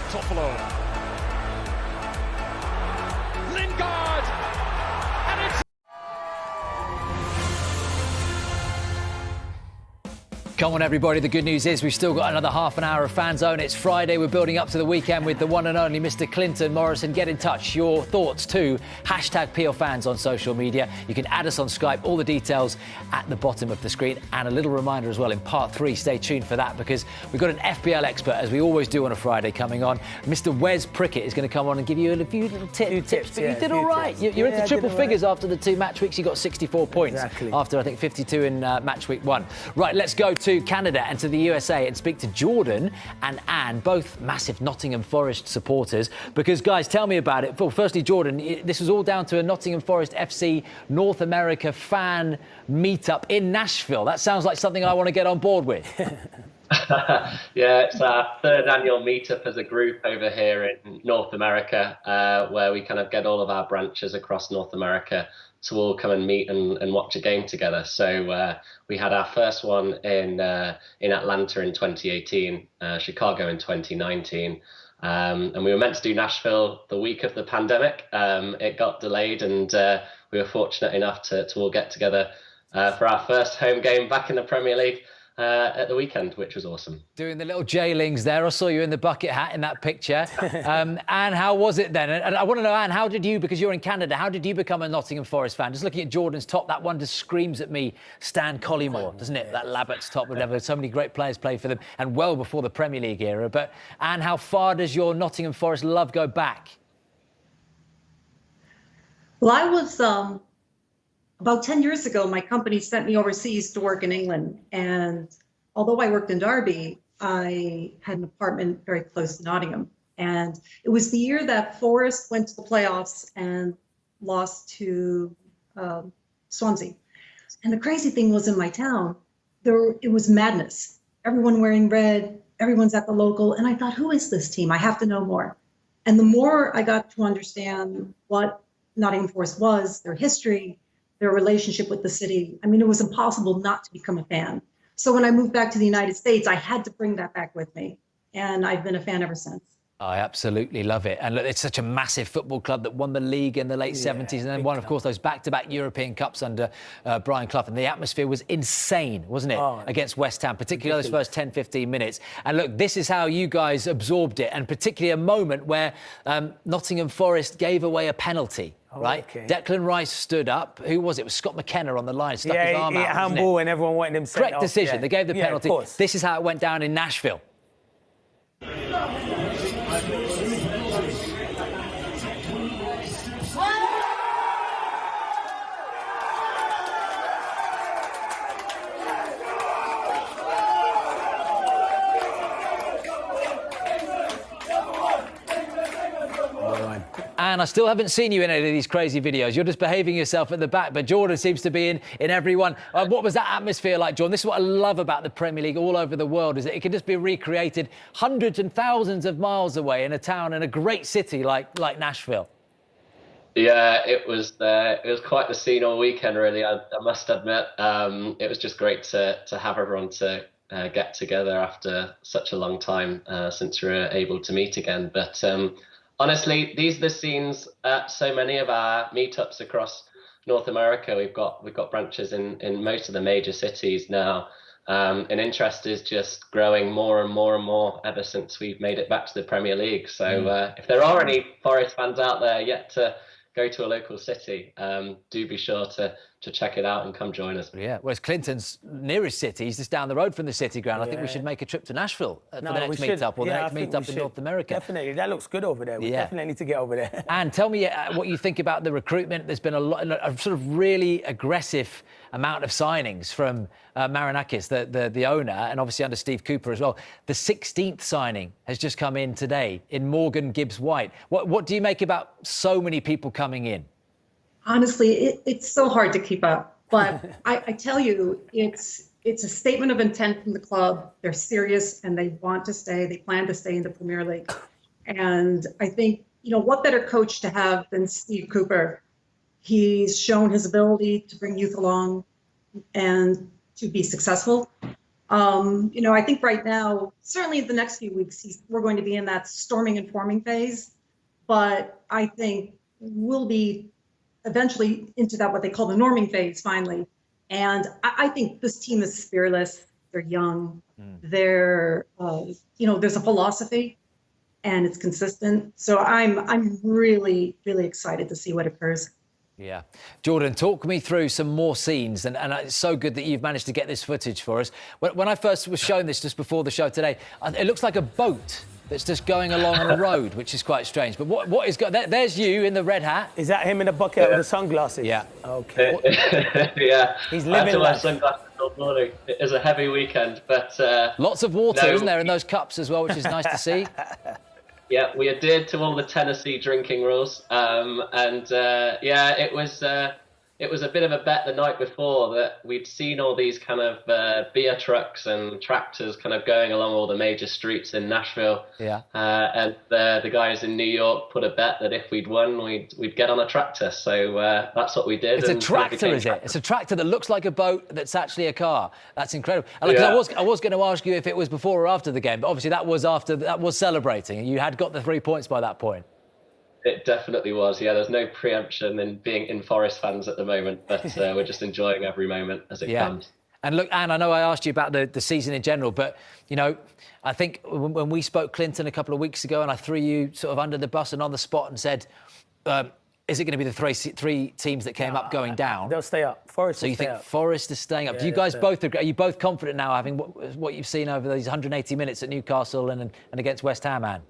Toffolo. Lingard! And it's... Come on, everybody. The good news is we've still got another half an hour of Fanzone. It's Friday. We're building up to the weekend with the one and only Mr. Clinton Morrison. Get in touch. Your thoughts too. #PLFans on social media. You can add us on Skype. All the details at the bottom of the screen. And a little reminder as well, in part 3, stay tuned for that because we've got an FPL expert, as we always do on a Friday, coming on. Mr. Wes Prickett is going to come on and give you a few little tips. But you did all right. You're into triple figures after the 2 match weeks. You got 64 points after, I think, 52 in match week 1. Right, let's go to Canada and to the USA and speak to Jordan and Anne, both massive Nottingham Forest supporters. Because, guys, tell me about it. Well, firstly, Jordan, this was all down to a Nottingham Forest FC North America fan meetup in Nashville. That sounds like something I want to get on board with. Yeah, it's our 3rd annual meetup as a group over here in North America, where we kind of get all of our branches across North America to all come and meet and watch a game together. So we had our first one in Atlanta in 2018, Chicago in 2019, and we were meant to do Nashville the week of the pandemic. It got delayed, and we were fortunate enough to all get together for our first home game back in the Premier League at the weekend, which was awesome. Doing the little J-Lings there. I saw you in the bucket hat in that picture. Anne, how was it then? And I want to know, Anne, how did you, because you're in Canada, how did you become a Nottingham Forest fan? Just looking at Jordan's top, that one just screams at me Stan Collymore, doesn't it? That Lambert's top, whatever. So many great players play for them, and well before the Premier League era. But Anne, how far does your Nottingham Forest love go back? Well, I was... About 10 years ago, my company sent me overseas to work in England. And although I worked in Derby, I had an apartment very close to Nottingham. And it was the year that Forest went to the playoffs and lost to Swansea. And the crazy thing was, in my town, it was madness. Everyone wearing red, everyone's at the local. And I thought, who is this team? I have to know more. And the more I got to understand what Nottingham Forest was, their history, their relationship with the city, I mean, it was impossible not to become a fan. So when I moved back to the United States, I had to bring that back with me. And I've been a fan ever since. I absolutely love it. And look, it's such a massive football club that won the league in the late 70s and then won, of course, those back-to-back European Cups under Brian Clough. And the atmosphere was insane, wasn't it, against West Ham, particularly those first 10, 15 minutes. And look, this is how you guys absorbed it, and particularly a moment where Nottingham Forest gave away a penalty. Right, Declan Rice stood up. Who was it? It was Scott McKenna on the line. Stuck his arm out. Handball, and everyone wanted him sent off. Correct decision. They gave the penalty. This is how it went down in Nashville. And I still haven't seen you in any of these crazy videos. You're just behaving yourself at the back, but Jordan seems to be in every one. What was that atmosphere like, Jordan? This is what I love about the Premier League all over the world, is that it can just be recreated hundreds and thousands of miles away in a town in a great city like Nashville. Yeah, it was quite the scene all weekend, really, I must admit. It was just great to have everyone to get together after such a long time since we were able to meet again. But honestly, these are the scenes at so many of our meetups across North America. We've got branches in most of the major cities now. And interest is just growing more and more and more ever since we've made it back to the Premier League. So if there are any Forest fans out there yet to go to a local city, do be sure to check it out and come join us. Yeah, whereas Clinton's nearest city is just down the road from the City Ground. I think we should make a trip to Nashville for the next meet-up, or the next meet-up in North America. Definitely, that looks good over there. We definitely need to get over there. And tell me what you think about the recruitment. There's been a sort of really aggressive amount of signings from Marinakis, the owner, and obviously under Steve Cooper as well. The 16th signing has just come in today in Morgan Gibbs-White. What do you make about so many people coming in? Honestly, it's so hard to keep up. But I tell you, it's a statement of intent from the club. They're serious and they want to stay. They plan to stay in the Premier League. And I think, what better coach to have than Steve Cooper? He's shown his ability to bring youth along and to be successful. I think right now, certainly the next few weeks, we're going to be in that storming and forming phase. But I think we'll be eventually into that, what they call the norming phase, finally. And I think this team is fearless. They're young. They're, there's a philosophy, and it's consistent. So I'm really, really excited to see what occurs. Yeah. Jordan, talk me through some more scenes, and it's so good that you've managed to get this footage for us. When I first was shown this just before the show today, it looks like a boat that's just going along on a road, which is quite strange. But what is there's you in the red hat. Is that him in the bucket with the sunglasses? Yeah. Okay. Yeah. He's I had living to wear life. sunglasses all morning. It is a heavy weekend, but Lots of water, no. isn't there, in those cups as well, which is nice to see. Yeah, we adhered to all the Tennessee drinking rules, it was a bit of a bet the night before that we'd seen all these kind of beer trucks and tractors kind of going along all the major streets in Nashville. Yeah. And the guys in New York put a bet that if we'd won, we'd get on a tractor. So that's what we did. It's a tractor, is it? It's a tractor that looks like a boat that's actually a car. That's incredible. And look, Yeah. I was going to ask you if it was before or after the game, but obviously that was celebrating, and you had got the 3 points by that point. It definitely was. Yeah, there's no preemption in being in Forest fans at the moment, but we're just enjoying every moment as it comes. And look, Anne, I know I asked you about the season in general, but, I think when we spoke Clinton a couple of weeks ago and I threw you sort of under the bus and on the spot and said, is it going to be the three teams that came up going down? They'll stay up. Forest. So you think Forest is staying up? Yeah, Do you guys both agree? Are you both confident now, having what you've seen over these 180 minutes at Newcastle and against West Ham, Anne?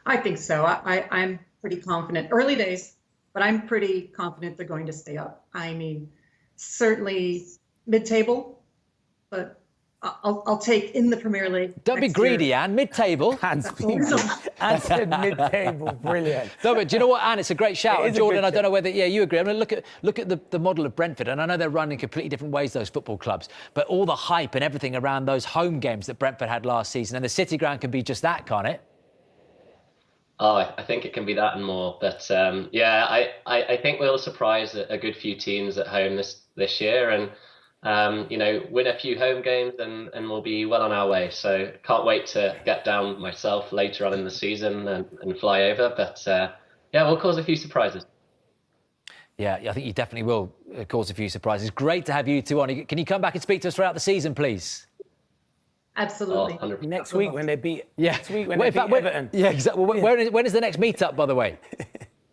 I think so. I'm pretty confident. Early days, but I'm pretty confident they're going to stay up. I mean, certainly mid-table, but I'll take in the Premier League. Don't be greedy, year. Anne. Mid-table. Anne said mid-table. Brilliant. No, but do you know what, Anne? It's a great shout. It is a Jordan, good I don't know whether you agree. I mean, look at the model of Brentford, and I know they're running completely different ways, those football clubs, but all the hype and everything around those home games that Brentford had last season, and the City Ground can be just that, can't it? Oh, I think it can be that and more. But I think we'll surprise a good few teams at home this year, and win a few home games, and we'll be well on our way. So can't wait to get down myself later on in the season and fly over. But we'll cause a few surprises. Yeah, I think you definitely will cause a few surprises. Great to have you two on. Can you come back and speak to us throughout the season, please? Absolutely. Oh, Next week when they beat. Yeah. Next week when they beat Everton. Yeah, exactly. When is the next meet-up, by the way?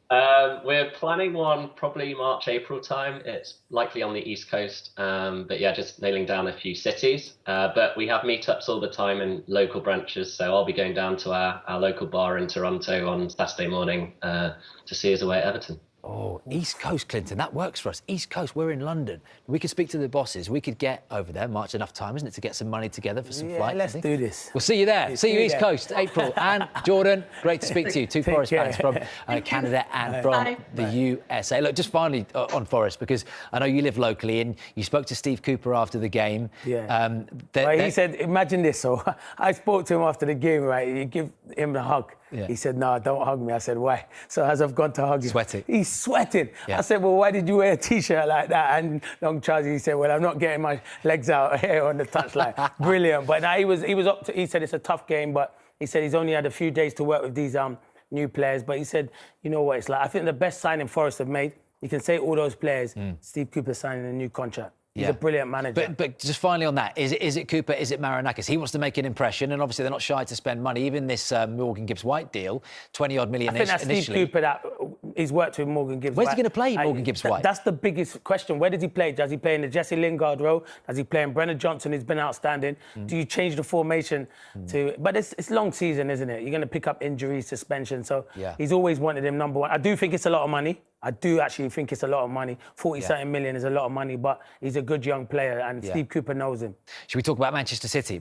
We're planning one probably March, April time. It's likely on the East Coast. Just nailing down a few cities. But we have meetups all the time in local branches. So I'll be going down to our local bar in Toronto on Saturday morning to see us away at Everton. Oh, East Coast, Clinton, that works for us. East Coast, we're in London. We could speak to the bosses. We could get over there. March enough time, isn't it, to get some money together for some flights? Let's do this. We'll see you there. See you East Coast, April. And Jordan, great to speak to you. Two Forest fans from Canada and from the USA. Look, just finally on Forest, because I know you live locally and you spoke to Steve Cooper after the game. Yeah. He said, imagine this. So I spoke to him after the game, right? You give him a hug. Yeah. He said, no, don't hug me. I said, why? So as I've gone to hug him. Sweating. He's sweating. Yeah. I said, well, why did you wear a T-shirt like that and long trousers? He said, well, I'm not getting my legs out here on the touchline. Brilliant. But he was up to, he said it's a tough game, but he said he's only had a few days to work with these new players. But he said, you know what it's like? I think the best signing Forest have made, you can say all those players, Steve Cooper signing a new contract. He's a brilliant manager. But just finally on that, is it Cooper, is it Marinakis? He wants to make an impression, and obviously they're not shy to spend money. Even this Morgan Gibbs-White deal, 20-odd million I think that's initially. Steve Cooper that he's worked with Morgan Gibbs-White. Where's he going to play, Morgan Gibbs-White? That's the biggest question. Where does he play? Does he play in the Jesse Lingard role? Does he play in Brennan Johnson, who's been outstanding? Do you change the formation to... But it's long season, isn't it? You're going to pick up injuries, suspension. So he's always wanted him number one. I do think it's a lot of money. I do actually think it's a lot of money. 40-something million is a lot of money, but he's a good young player, and Steve Cooper knows him. Should we talk about Manchester City?